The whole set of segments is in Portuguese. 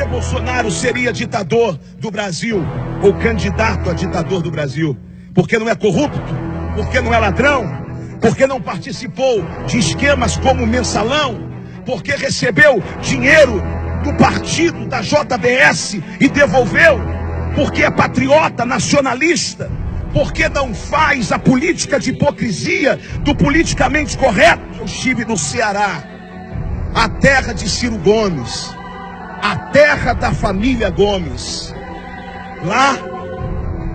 que Bolsonaro seria ditador do Brasil, ou candidato a ditador do Brasil? Porque não é corrupto? Porque não é ladrão? Porque não participou de esquemas como o Mensalão? Porque recebeu dinheiro do partido da JBS e devolveu? Porque é patriota, nacionalista? Porque não faz a política de hipocrisia do politicamente correto? Eu estive no Ceará, a terra de Ciro Gomes, a terra da família Gomes. Lá,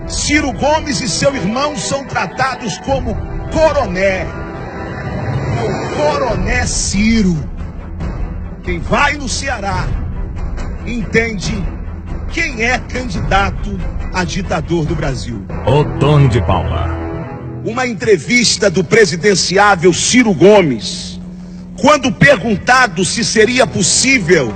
Ciro Gomes e seu irmão são tratados como coroné. É o coroné Ciro. Quem vai no Ceará entende quem é candidato a ditador do Brasil. Otônio de Paula. Uma entrevista do presidenciável Ciro Gomes, quando perguntado se seria possível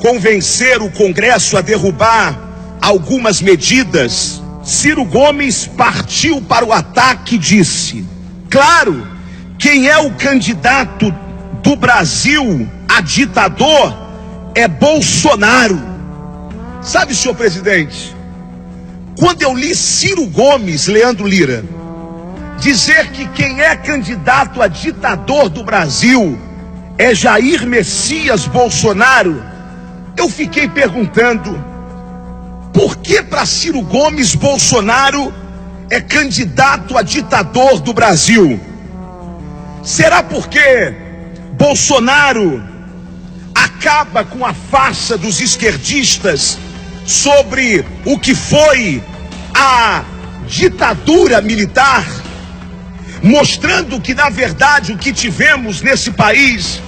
convencer o Congresso a derrubar algumas medidas, Ciro Gomes partiu para o ataque e disse: claro, quem é o candidato do Brasil a ditador é Bolsonaro. Sabe, senhor presidente, quando eu li Ciro Gomes, Leandro Lira, dizer que quem é candidato a ditador do Brasil é Jair Messias Bolsonaro, eu fiquei perguntando: por que para Ciro Gomes Bolsonaro é candidato a ditador do Brasil? Será porque Bolsonaro acaba com a farsa dos esquerdistas sobre o que foi a ditadura militar, mostrando que, na verdade, o que tivemos nesse país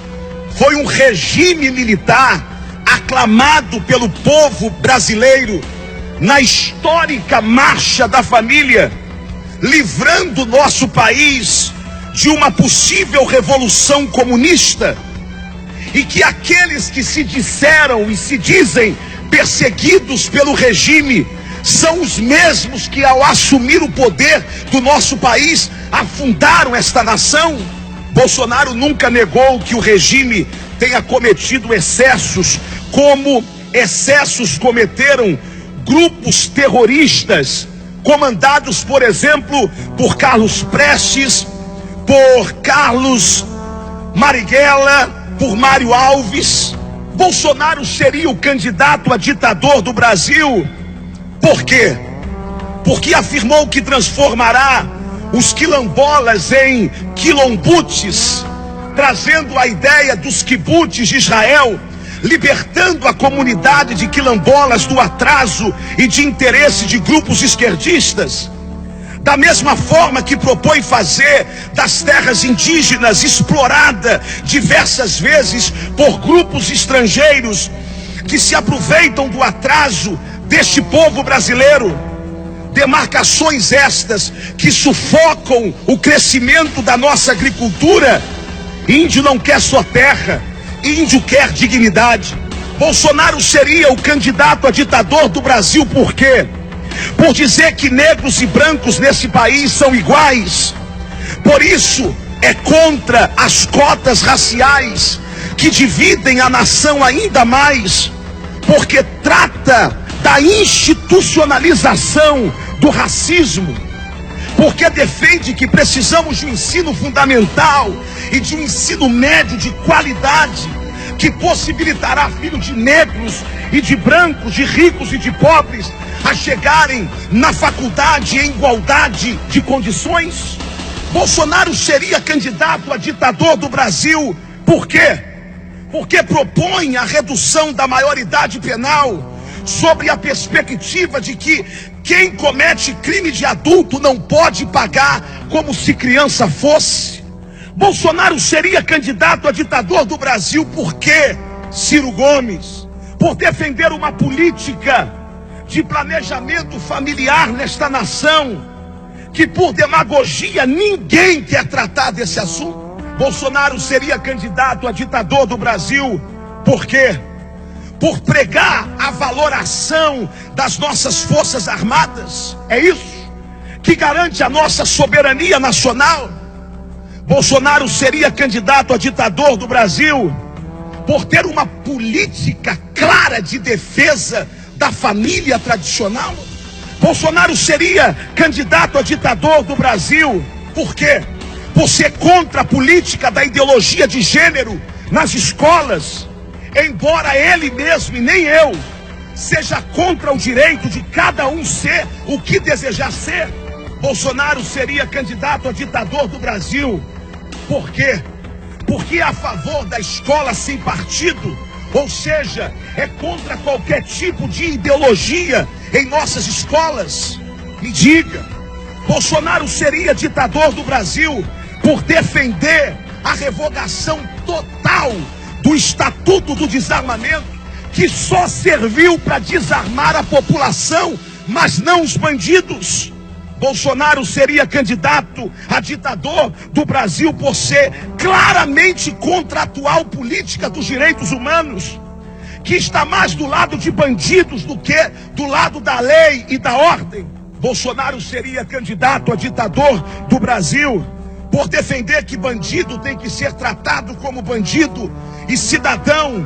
foi um regime militar aclamado pelo povo brasileiro na histórica Marcha da Família, livrando nosso país de uma possível revolução comunista, e que aqueles que se disseram e se dizem perseguidos pelo regime são os mesmos que, ao assumir o poder do nosso país, afundaram esta nação? Bolsonaro nunca negou que o regime tenha cometido excessos, como excessos cometeram grupos terroristas, comandados, por exemplo, por Carlos Prestes, por Carlos Marighella, por Mário Alves. Bolsonaro seria o candidato a ditador do Brasil. Por quê? Porque afirmou que transformará os quilombolas em quilombutes, trazendo a ideia dos quibuts de Israel, libertando a comunidade de quilombolas do atraso e de interesse de grupos esquerdistas. Da mesma forma que propõe fazer das terras indígenas explorada diversas vezes por grupos estrangeiros que se aproveitam do atraso deste povo brasileiro. Demarcações estas que sufocam o crescimento da nossa agricultura. Índio não quer só terra, índio quer dignidade. Bolsonaro seria o candidato a ditador do Brasil por quê? Por dizer que negros e brancos nesse país são iguais. Por isso é contra as cotas raciais que dividem a nação ainda mais, porque trata da institucionalização do racismo, porque defende que precisamos de um ensino fundamental e de um ensino médio de qualidade, que possibilitará filhos de negros e de brancos, de ricos e de pobres, a chegarem na faculdade em igualdade de condições. Bolsonaro seria candidato a ditador do Brasil por quê? Porque propõe a redução da maioridade penal, sobre a perspectiva de que quem comete crime de adulto não pode pagar como se criança fosse. Bolsonaro seria candidato a ditador do Brasil por quê, Ciro Gomes? Por defender uma política de planejamento familiar nesta nação, que por demagogia ninguém quer tratar desse assunto. Bolsonaro seria candidato a ditador do Brasil por quê? Por pregar a valoração das nossas forças armadas. É isso que garante a nossa soberania nacional. Bolsonaro seria candidato a ditador do Brasil por ter uma política clara de defesa da família tradicional? Bolsonaro seria candidato a ditador do Brasil. Por quê? Por ser contra a política da ideologia de gênero nas escolas, embora ele mesmo e nem eu seja contra o direito de cada um ser o que desejar ser. Bolsonaro seria candidato a ditador do Brasil. Por quê? Porque é a favor da escola sem partido, ou seja, é contra qualquer tipo de ideologia em nossas escolas. Me diga, Bolsonaro seria ditador do Brasil por defender a revogação total do Estatuto do Desarmamento, que só serviu para desarmar a população, mas não os bandidos. Bolsonaro seria candidato a ditador do Brasil por ser claramente contra a atual política dos direitos humanos, que está mais do lado de bandidos do que do lado da lei e da ordem. Bolsonaro seria candidato a ditador do Brasil por defender que bandido tem que ser tratado como bandido e cidadão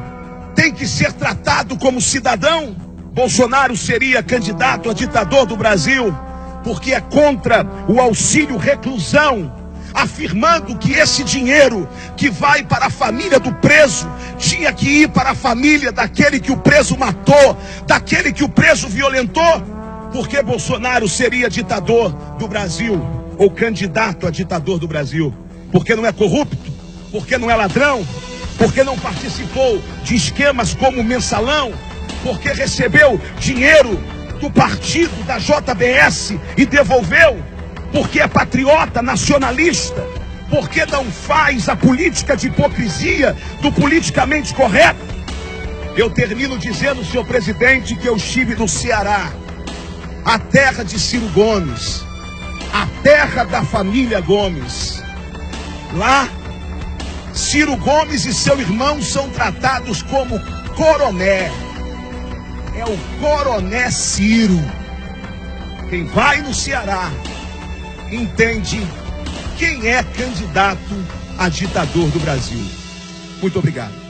tem que ser tratado como cidadão. Bolsonaro seria candidato a ditador do Brasil porque é contra o auxílio reclusão, afirmando que esse dinheiro que vai para a família do preso tinha que ir para a família daquele que o preso matou, daquele que o preso violentou. Porque Bolsonaro seria ditador do Brasil, ou candidato a ditador do Brasil? Porque não é corrupto? Porque não é ladrão? Porque não participou de esquemas como o mensalão? Porque recebeu dinheiro do partido da JBS e devolveu? Porque é patriota, nacionalista? Porque não faz a política de hipocrisia do politicamente correto? Eu termino dizendo, senhor presidente, que eu estive no Ceará, a terra de Ciro Gomes, a terra da família Gomes. Lá, Ciro Gomes e seu irmão são tratados como coroné. É o coroné Ciro. Quem vai no Ceará entende quem é candidato a ditador do Brasil. Muito obrigado.